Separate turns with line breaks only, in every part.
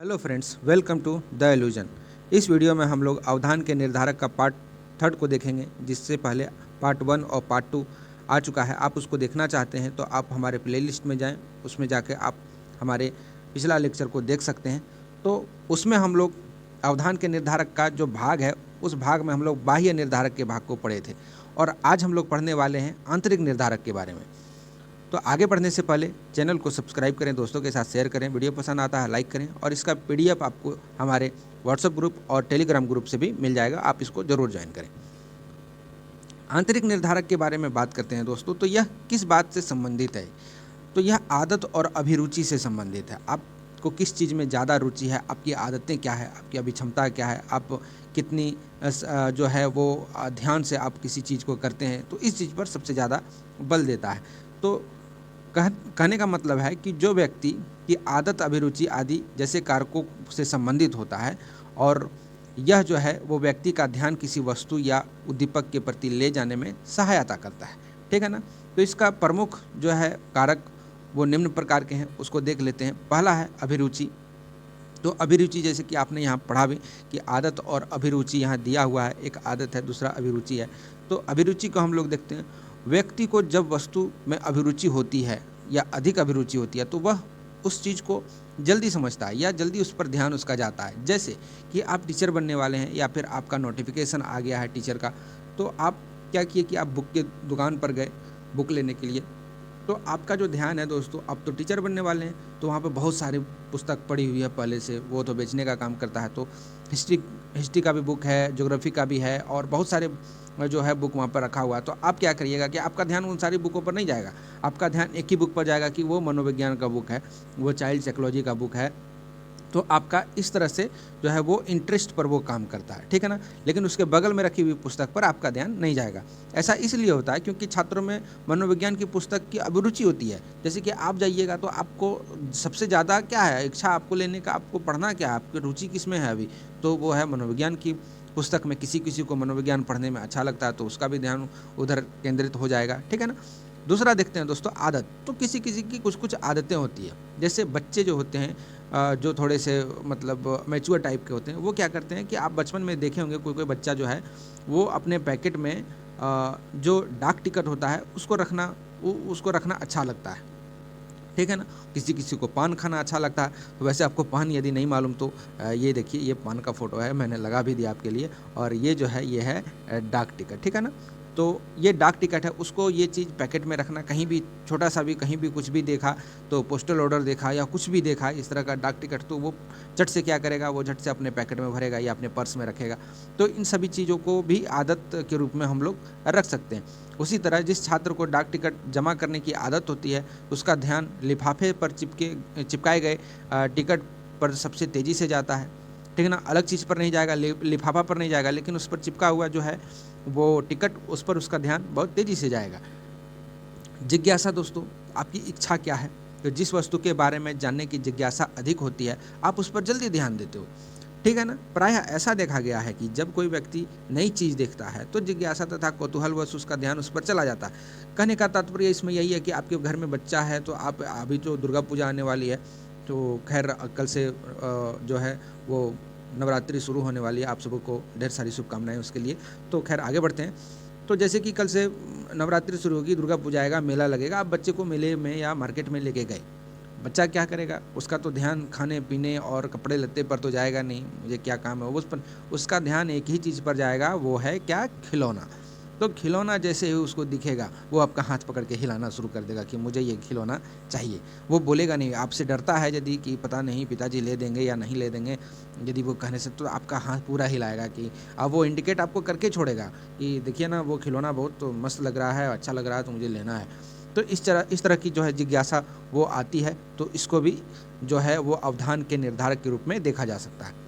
Hello friends, welcome to the illusion. इस video में हम लोग अवधान के निर्धारक का पार्ट थर्ड को देखेंगे, जिससे पहले पार्ट वन और पार्ट टू आ चुका है। आप उसको देखना चाहते हैं तो आप हमारे प्लेलिस्ट में जाएं, उसमें जाके आप हमारे पिछला लेक्चर को देख सकते हैं। तो उसमें हम लोग अवधान के निर्धारक का जो भाग है, उस भाग में हम लोग बाह्य निर्धारक के भाग को पढ़े थे, और आज हम लोग पढ़ने वाले हैं आंतरिक निर्धारक के बारे में। तो आगे बढ़ने से पहले चैनल को सब्सक्राइब करें, दोस्तों के साथ शेयर करें, वीडियो पसंद आता है लाइक करें, और इसका पीडीएफ आपको हमारे व्हाट्सएप ग्रुप और टेलीग्राम ग्रुप से भी मिल जाएगा, आप इसको ज़रूर ज्वाइन करें। आंतरिक निर्धारक के बारे में बात करते हैं दोस्तों। तो यह किस बात से संबंधित है? तो यह आदत और अभिरुचि से संबंधित है। आपको किस चीज़ में ज़्यादा रुचि है, आपकी आदतें क्या है, आपकी अभिक्षमता क्या है, आप कितनी जो है वो ध्यान से आप किसी चीज़ को करते हैं, तो इस चीज़ पर सबसे ज़्यादा बल देता है। तो कहने का मतलब है कि जो व्यक्ति की आदत, अभिरुचि आदि जैसे कारकों से संबंधित होता है, और यह जो है वो व्यक्ति का ध्यान किसी वस्तु या उद्दीपक के प्रति ले जाने में सहायता करता है। ठीक है ना। तो इसका प्रमुख जो है कारक वो निम्न प्रकार के हैं, उसको देख लेते हैं। पहला है अभिरुचि। तो अभिरुचि, जैसे कि आपने यहाँ पढ़ा भी कि आदत और अभिरुचि यहाँ दिया हुआ है, एक आदत है, दूसरा अभिरुचि है। तो अभिरुचि को हम लोग देखते हैं। व्यक्ति को जब वस्तु में अभिरुचि होती है या अधिक अभिरुचि होती है, तो वह उस चीज़ को जल्दी समझता है या जल्दी उस पर ध्यान उसका जाता है। जैसे कि आप टीचर बनने वाले हैं, या फिर आपका नोटिफिकेशन आ गया है टीचर का, तो आप क्या किए कि आप बुक के दुकान पर गए बुक लेने के लिए। तो आपका जो ध्यान है दोस्तों, आप तो टीचर बनने वाले हैं, तो वहाँ पे बहुत सारी पुस्तक पड़ी हुई है पहले से, वो तो बेचने का काम करता है। तो हिस्ट्री का भी बुक है, ज्योग्राफी का भी है, और बहुत सारे जो है बुक वहाँ पर रखा हुआ है। तो आप क्या करिएगा कि आपका ध्यान उन सारी बुकों पर नहीं जाएगा, आपका ध्यान एक ही बुक पर जाएगा कि वो मनोविज्ञान का बुक है, वो चाइल्ड साइकोलॉजी का बुक है। तो आपका इस तरह से जो है वो इंटरेस्ट पर वो काम करता है। ठीक है ना। लेकिन उसके बगल में रखी हुई पुस्तक पर आपका ध्यान नहीं जाएगा। ऐसा इसलिए होता है क्योंकि छात्रों में मनोविज्ञान की पुस्तक की अभिरुचि होती है। जैसे कि आप जाइएगा तो आपको सबसे ज़्यादा क्या है इच्छा आपको लेने का, आपको पढ़ना क्या है, आपकी रुचि किस में है अभी, तो वो है मनोविज्ञान की पुस्तक में। किसी किसी को मनोविज्ञान पढ़ने में अच्छा लगता है, तो उसका भी ध्यान उधर केंद्रित हो जाएगा। ठीक है ना। दूसरा देखते हैं दोस्तों, आदत। तो किसी किसी की कुछ कुछ आदतें होती है। जैसे बच्चे जो होते हैं, जो थोड़े से मतलब मैच्योर टाइप के होते हैं, वो क्या करते हैं कि आप बचपन में देखे होंगे, कोई कोई बच्चा जो है वो अपने पैकेट में जो डाक टिकट होता है उसको रखना अच्छा लगता है। ठीक है ना। किसी किसी को पान खाना अच्छा लगता है। तो वैसे आपको पान यदि नहीं मालूम तो ये देखिए, ये पान का फ़ोटो है, मैंने लगा भी दिया आपके लिए। और ये जो है ये है डाक टिकट। ठीक है ना। तो ये डाक टिकट है, उसको ये चीज़ पैकेट में रखना। कहीं भी छोटा सा भी, कहीं भी कुछ भी देखा, तो पोस्टल ऑर्डर देखा या कुछ भी देखा इस तरह का डाक टिकट, तो वो झट से क्या करेगा, वो झट से अपने पैकेट में भरेगा या अपने पर्स में रखेगा। तो इन सभी चीज़ों को भी आदत के रूप में हम लोग रख सकते हैं। उसी तरह जिस छात्र को डाक टिकट जमा करने की आदत होती है, उसका ध्यान लिफाफे पर चिपकाए गए टिकट पर सबसे तेज़ी से जाता है। ठीक है ना। अलग चीज़ पर नहीं जाएगा, लिफाफा पर नहीं जाएगा, लेकिन उस पर चिपका हुआ जो है वो टिकट, उस पर उसका ध्यान बहुत तेज़ी से जाएगा। जिज्ञासा दोस्तों, आपकी इच्छा क्या है? तो जिस वस्तु के बारे में जानने की जिज्ञासा अधिक होती है, आप उस पर जल्दी ध्यान देते हो। ठीक है ना। प्रायः ऐसा देखा गया है कि जब कोई व्यक्ति नई चीज़ देखता है, तो जिज्ञासा तथा कौतूहलवश उसका ध्यान उस पर चला जाता है। कहने का तात्पर्य इसमें यही है कि आपके घर में बच्चा है, तो आप अभी जो दुर्गा पूजा आने वाली है, तो खैर कल से जो है वो नवरात्रि शुरू होने वाली है। आप सबको ढेर सारी शुभकामनाएं उसके लिए। तो खैर आगे बढ़ते हैं। तो जैसे कि कल से नवरात्रि शुरू होगी, दुर्गा पूजा आएगा, मेला लगेगा, आप बच्चे को मेले में या मार्केट में लेके गए, बच्चा क्या करेगा, उसका तो ध्यान खाने पीने और कपड़े लत्ते पर तो जाएगा नहीं, मुझे क्या काम है, उस पर उसका ध्यान एक ही चीज़ पर जाएगा, वो है क्या, खिलौना। तो खिलौना जैसे ही उसको दिखेगा, वो आपका हाथ पकड़ के हिलाना शुरू कर देगा कि मुझे ये खिलौना चाहिए। वो बोलेगा नहीं, आपसे डरता है यदि कि पता नहीं पिताजी ले देंगे या नहीं ले देंगे, यदि वो कहने से, तो आपका हाथ पूरा हिलाएगा कि अब वो इंडिकेट आपको करके छोड़ेगा कि देखिए ना, वो खिलौना बहुत तो मस्त लग रहा है, अच्छा लग रहा है, तो मुझे लेना है। तो इस तरह की जो है जिज्ञासा वो आती है। तो इसको भी जो है वो अवधान के निर्धारक के रूप में देखा जा सकता है।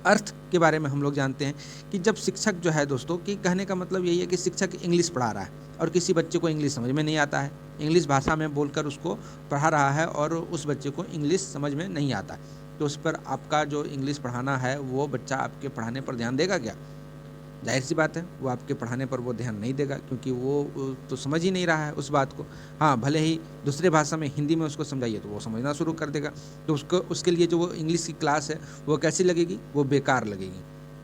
अर्थ के बारे में हम लोग जानते हैं कि जब शिक्षक जो है दोस्तों, कि कहने का मतलब यही है कि शिक्षक इंग्लिश पढ़ा रहा है और किसी बच्चे को इंग्लिश समझ में नहीं आता है, इंग्लिश भाषा में बोलकर उसको पढ़ा रहा है और उस बच्चे को इंग्लिश समझ में नहीं आता है, तो उस पर आपका जो इंग्लिश पढ़ाना है, वो बच्चा आपके पढ़ाने पर ध्यान देगा क्या? जाहिर सी बात है वो आपके पढ़ाने पर वो ध्यान नहीं देगा, क्योंकि वो तो समझ ही नहीं रहा है उस बात को। हाँ, भले ही दूसरे भाषा में हिंदी में उसको समझाइए तो वो समझना शुरू कर देगा। तो उसको उसके लिए जो वो इंग्लिश की क्लास है वो कैसी लगेगी, वो बेकार लगेगी।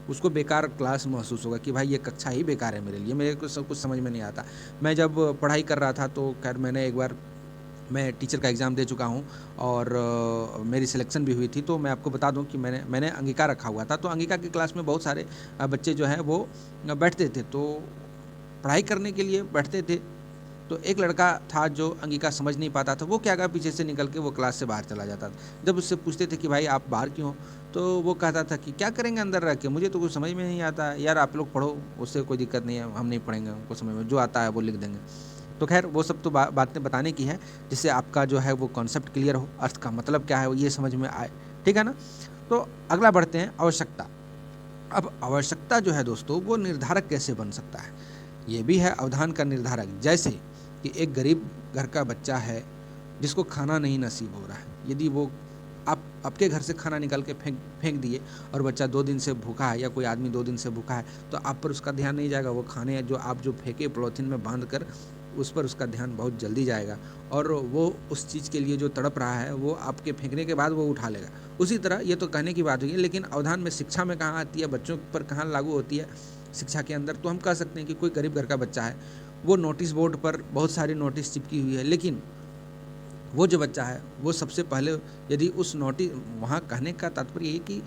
उसको बेकार क्लास महसूस होगा कि भाई ये कक्षा ही बेकार है मेरे लिए, मेरे को सब कुछ समझ में नहीं आता। मैं जब पढ़ाई कर रहा था तो खैर मैंने एक बार मैं टीचर का एग्ज़ाम दे चुका हूँ और मेरी सिलेक्शन भी हुई थी। तो मैं आपको बता दूँ कि मैंने अंगिका रखा हुआ था। तो अंगिका की क्लास में बहुत सारे बच्चे जो हैं वो बैठते थे, तो पढ़ाई करने के लिए बैठते थे। तो एक लड़का था जो अंगिका समझ नहीं पाता था, वो क्या कहा पीछे से निकल के वो क्लास से बाहर चला जाता था। जब उससे पूछते थे कि भाई आप बाहर क्यों हो, तो वो कहता था कि क्या करेंगे अंदर रह के, मुझे तो कुछ समझ में नहीं आता। यार आप लोग पढ़ो, उससे कोई दिक्कत नहीं है, हम नहीं पढ़ेंगे, हमको समझ में जो आता है वो लिख देंगे। तो खैर वो सब तो बातें बताने की है, जिससे आपका जो है वो कॉन्सेप्ट क्लियर हो, अर्थ का मतलब क्या है वो ये समझ में आए, ठीक है ना। तो अगला बढ़ते हैं, आवश्यकता। अब आवश्यकता जो है दोस्तों वो निर्धारक कैसे बन सकता है, ये भी है अवधान का निर्धारक। जैसे कि एक गरीब घर का बच्चा है जिसको खाना नहीं नसीब हो रहा है, यदि वो आप आपके घर से खाना निकाल के फेंक दिए और बच्चा 2 दिन से भूखा है या कोई आदमी 2 दिन से भूखा है, तो आप पर उसका ध्यान नहीं जाएगा। वो खाने जो आप जो फेंके पॉलीथीन में बांध कर, उस पर उसका ध्यान बहुत जल्दी जाएगा और वो उस चीज़ के लिए जो तड़प रहा है वो आपके फेंकने के बाद वो उठा लेगा। उसी तरह ये तो कहने की बात हुई है, लेकिन अवधान में शिक्षा में कहाँ आती है, बच्चों पर कहाँ लागू होती है शिक्षा के अंदर। तो हम कह सकते हैं कि कोई गरीब घर का बच्चा है, वो नोटिस बोर्ड पर बहुत सारी नोटिस चिपकी हुई है, लेकिन वो जो बच्चा है वो सबसे पहले यदि उस नोटिस, वहाँ कहने का तात्पर्य ये कि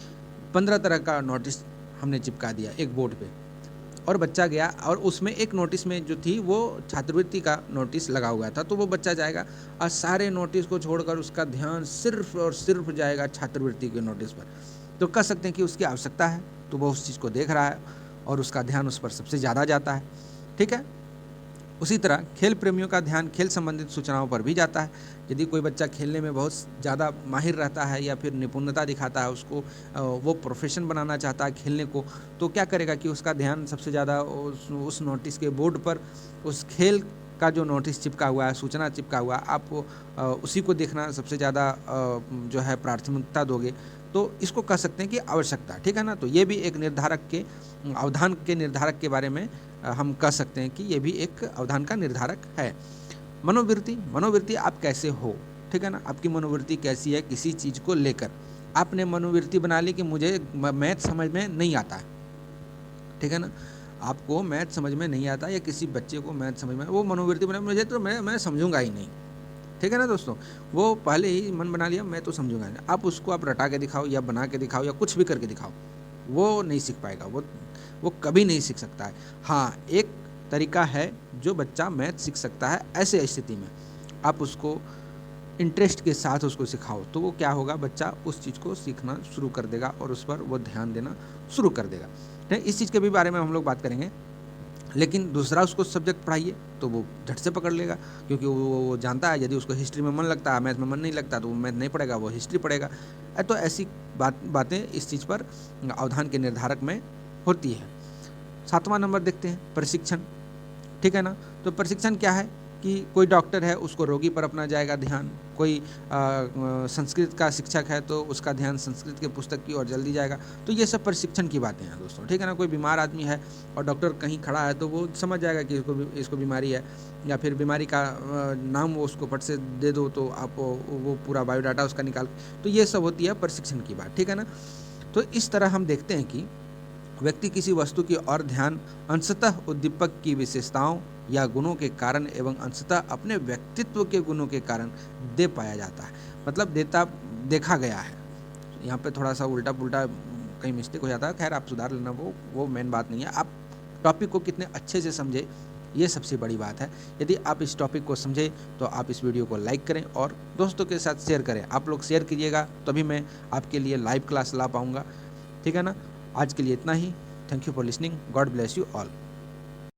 15 तरह का नोटिस हमने चिपका दिया एक बोर्ड पे, और बच्चा गया और उसमें एक नोटिस में जो थी वो छात्रवृत्ति का नोटिस लगा हुआ था। तो वो बच्चा जाएगा और सारे नोटिस को छोड़कर उसका ध्यान सिर्फ और सिर्फ जाएगा छात्रवृत्ति के नोटिस पर। तो कह सकते हैं कि उसकी आवश्यकता है, तो वो उस चीज़ को देख रहा है और उसका ध्यान उस पर सबसे ज़्यादा जाता है, ठीक है। उसी तरह खेल प्रेमियों का ध्यान खेल संबंधित सूचनाओं पर भी जाता है। यदि कोई बच्चा खेलने में बहुत ज़्यादा माहिर रहता है या फिर निपुणता दिखाता है, उसको वो प्रोफेशन बनाना चाहता है खेलने को, तो क्या करेगा कि उसका ध्यान सबसे ज़्यादा उस नोटिस के बोर्ड पर, उस खेल का जो नोटिस चिपका हुआ है, सूचना चिपका हुआ है, आप उसी को देखना सबसे ज़्यादा जो है प्राथमिकता दोगे। तो इसको कह सकते हैं कि आवश्यकता, ठीक है ना। तो ये भी एक निर्धारक के, अवधान के निर्धारक के बारे में हम कह सकते हैं कि ये भी एक अवधान का निर्धारक है। मनोवृत्ति, मनोवृत्ति आप कैसे हो, ठीक है ना, आपकी मनोवृत्ति कैसी है किसी चीज़ को लेकर। आपने मनोवृत्ति बना ली कि मुझे मैथ समझ में नहीं आता है, ठीक है ना, आपको मैथ समझ में नहीं आता या किसी बच्चे को मैथ समझ में, वो मनोवृत्ति बना मुझे तो मैं समझूंगा ही नहीं, ठीक है ना दोस्तों। वो पहले ही मन बना लिया मैं तो समझूंगा नहीं। आप उसको आप रटा के दिखाओ या बना के दिखाओ या कुछ भी करके दिखाओ, वो नहीं सीख पाएगा, वो कभी नहीं सीख सकता है। हाँ, एक तरीका है जो बच्चा मैथ सीख सकता है। ऐसे स्थिति में आप उसको इंटरेस्ट के साथ उसको सिखाओ, तो वो क्या होगा, बच्चा उस चीज़ को सीखना शुरू कर देगा और उस पर वो ध्यान देना शुरू कर देगा। ठीक, इस चीज़ के भी बारे में हम लोग बात करेंगे। लेकिन दूसरा उसको सब्जेक्ट पढ़ाइए तो वो झट से पकड़ लेगा, क्योंकि वो जानता है यदि उसको हिस्ट्री में मन लगता है, मैथ में मन नहीं लगता, तो वो मैथ नहीं पढ़ेगा, वो हिस्ट्री पढ़ेगा। तो ऐसी बातें इस चीज़ पर अवधान के निर्धारक में होती है। 7वां नंबर देखते हैं, प्रशिक्षण, ठीक है ना। तो प्रशिक्षण क्या है कि कोई डॉक्टर है उसको रोगी पर अपना जाएगा ध्यान, कोई संस्कृत का शिक्षक है तो उसका ध्यान संस्कृत के पुस्तक की ओर जल्दी जाएगा। तो ये सब प्रशिक्षण की बातें हैं दोस्तों, ठीक है ना। कोई बीमार आदमी है और डॉक्टर कहीं खड़ा है तो वो समझ जाएगा कि इसको बीमारी है, या फिर बीमारी का नाम वो उसको पट से दे दो तो आप वो पूरा बायोडाटा उसका निकाल, तो ये सब होती है प्रशिक्षण की बात, ठीक है ना। तो इस तरह हम देखते हैं कि व्यक्ति किसी वस्तु की ओर ध्यान अंशतः उद्दीपक की विशेषताओं या गुणों के कारण एवं अंशतः अपने व्यक्तित्व के गुणों के कारण दे पाया जाता है, मतलब देखा गया है। यहाँ पे थोड़ा सा उल्टा पुल्टा कहीं मिस्टेक हो जाता है, खैर आप सुधार लेना, वो मेन बात नहीं है। आप टॉपिक को कितने अच्छे से समझे, ये सबसे बड़ी बात है। यदि आप इस टॉपिक को समझे तो आप इस वीडियो को लाइक करें और दोस्तों के साथ शेयर करें। आप लोग शेयर कीजिएगा तभी मैं आपके लिए लाइव क्लास ला पाऊँगा, ठीक है ना। आज के लिए इतना ही। Thank you for listening. God bless you all.